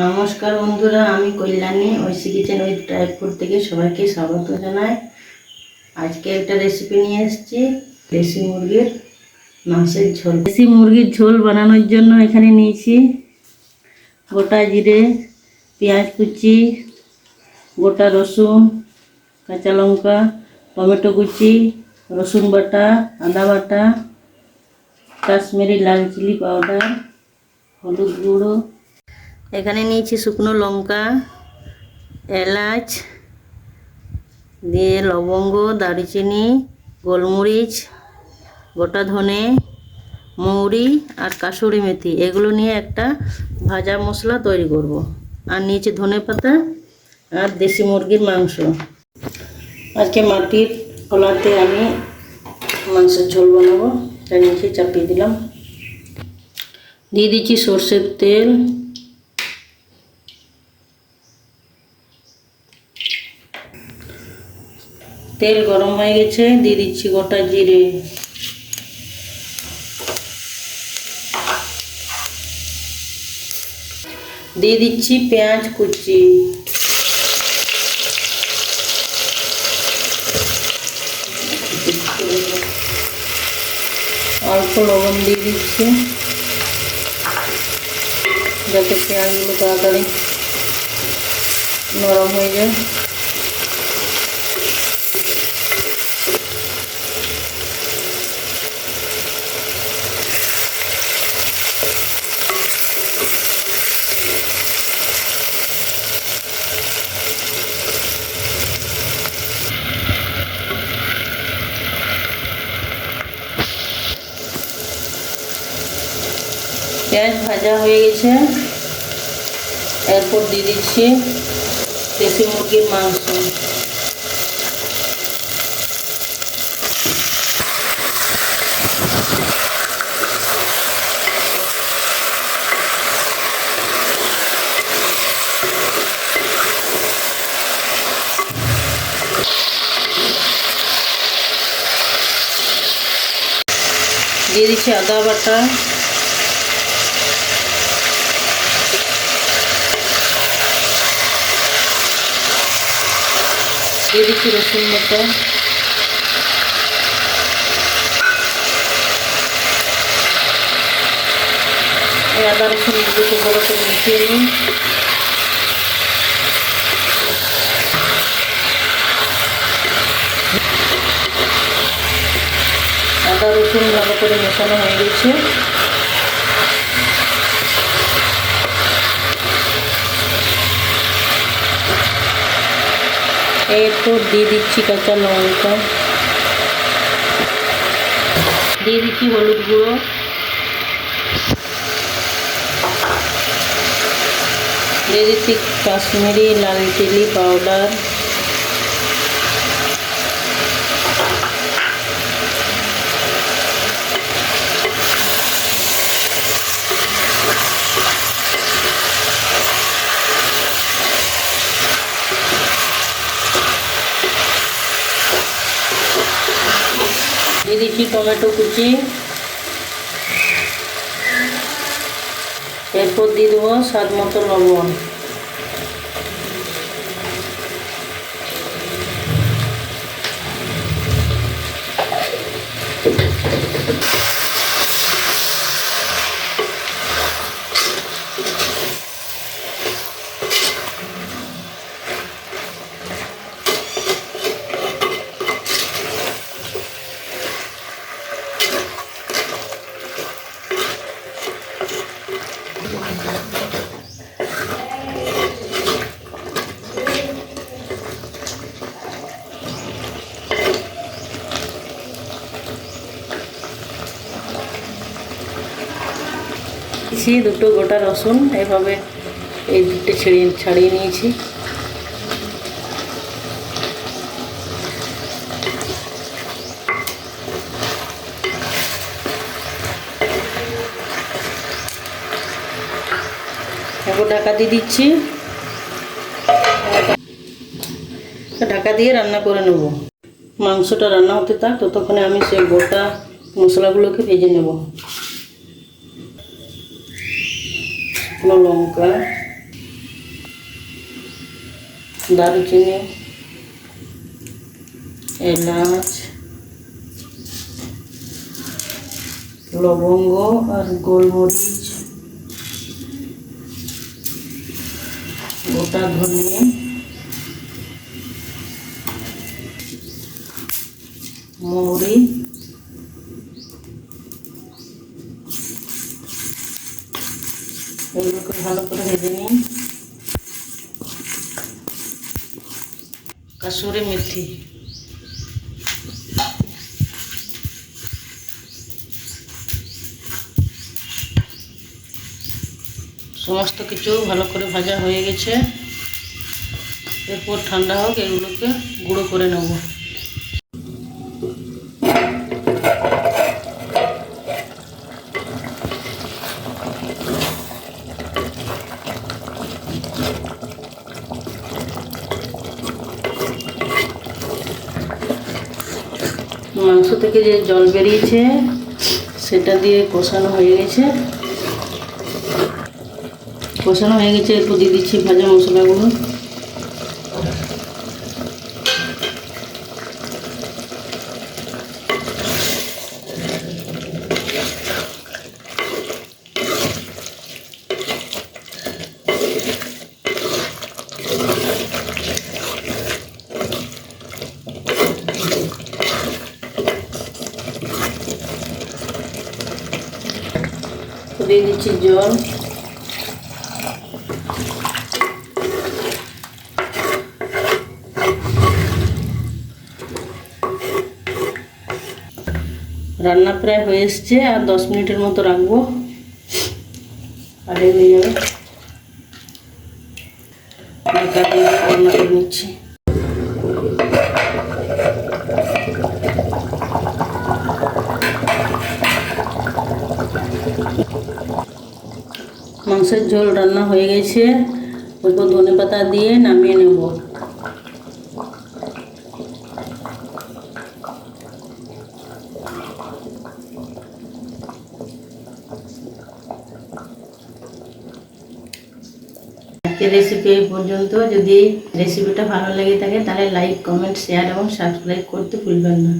নমস্কার বন্ধুরা, আমি Kalyani Aishi kitchen with dry fruit থেকে সবাইকে স্বাগত জানাই। আজকে একটা রেসিপি নিয়ে এসেছি, দেশি মুরগির মাংসের ঝোল। দেশি মুরগির ঝোল বানানোর জন্য এখানে নিয়েছি গোটা জিরে, পেঁয়াজ কুচি, গোটা রসুন, কাঁচা লঙ্কা, টমেটো কুচি, রসুন বাটা, আদা বাটা, কাশ্মীরি লাল চিলি পাউডার, হলুদ গুঁড়ো। এখানে নিয়েছি শুকনো লঙ্কা, এলাচ দিয়ে লবঙ্গ, দারুচিনি, গোলমরিচ, গোটা ধনে, মৌরি আর কাসুরি মেথি, এগুলো নিয়ে একটা ভাজা মশলা তৈরি করব। আর নিয়েছি ধনে পাতা আর দেশি মুরগির মাংস। আজকে মাটির কলাতে আমি মাংসের ঝোল বানাবো, তাই নিচে চাপিয়ে দিলাম। দিয়ে দিচ্ছি সর্ষের তেল, তেল গরম হয়ে গেছে, দিয়ে দিচ্ছি গোটা জিরে, দিয়ে দিচ্ছি পেঁয়াজ কুচি, অল্প লবণ দিয়ে দিচ্ছি যাতে পেঁয়াজগুলো তাড়াতাড়ি নরম হয়ে যায়। পেঁয়াজ ভাজা হয়ে গেছে, এরপর দিয়ে দিচ্ছি দেশি মুরগির মাংস। দিয়ে দিচ্ছি আদা বাটা, দিয়ে দিচ্ছি রসুন বাটা, এই আদা রসুন দুটো ভালো করে মিশিয়ে নিই। আদা রসুন ভালো করে মেশানো হয়ে গেছে, এরপর দিয়ে দিচ্ছি কাঁচা লঙ্কা, দিয়ে দিচ্ছি হলুদ গুঁড়ো, দিয়ে দিচ্ছি কাশ্মীরি লাল চিলি পাউডার, দিয়ে দিচ্ছি টমেটো কুচি, এরপর দিয়ে দেবো স্বাদ মতো লবণ। দুটো গোটা রসুন এভাবে এই দিকটা ছাড়িয়ে নিয়েছি। এখন ঢাকা দিয়ে দিচ্ছি, ঢাকা দিয়ে রান্না করে নেব। মাংসটা রান্না হতে থাক, ততক্ষণে আমি সেই গোটা মশলাগুলোকে ভেজে নেব। শুকনো লঙ্কা, দারুচিনি, এলাচ, লবঙ্গ আর গোলমরিচ, গোটা ধনে, মৌরি, এগুলোকে ভালো করে ভেজে নিই। কাসুরি মেথি, সমস্ত কিছু ভালো করে ভাজা হয়ে গেছে। এরপর ঠান্ডা হোক, এগুলোকে গুঁড়ো করে নেব। মাংস থেকে যে জল বেরিয়েছে সেটা দিয়ে কষানো হয়ে গেছে। এরপর দিয়ে দিচ্ছি ভাজা মশলাগুলো। দিয়ে দিচ্ছি জল। রান্না প্রায় হয়ে এসছে, আর 10 মিনিটের মতো রাখবো, আর হয়ে যাবে। ঢাকা দিয়ে রান্না করে নিচ্ছি। মাংসের ঝোল রান্না হয়ে গেছে, ওপর ধনেপাতা দিয়ে নামিয়ে নেব। আজকের রেসিপি এই পর্যন্ত। যদি রেসিপিটা ভালো লেগে থাকে তাহলে লাইক, কমেন্ট, শেয়ার এবং সাবস্ক্রাইব করতে ভুলবেন না।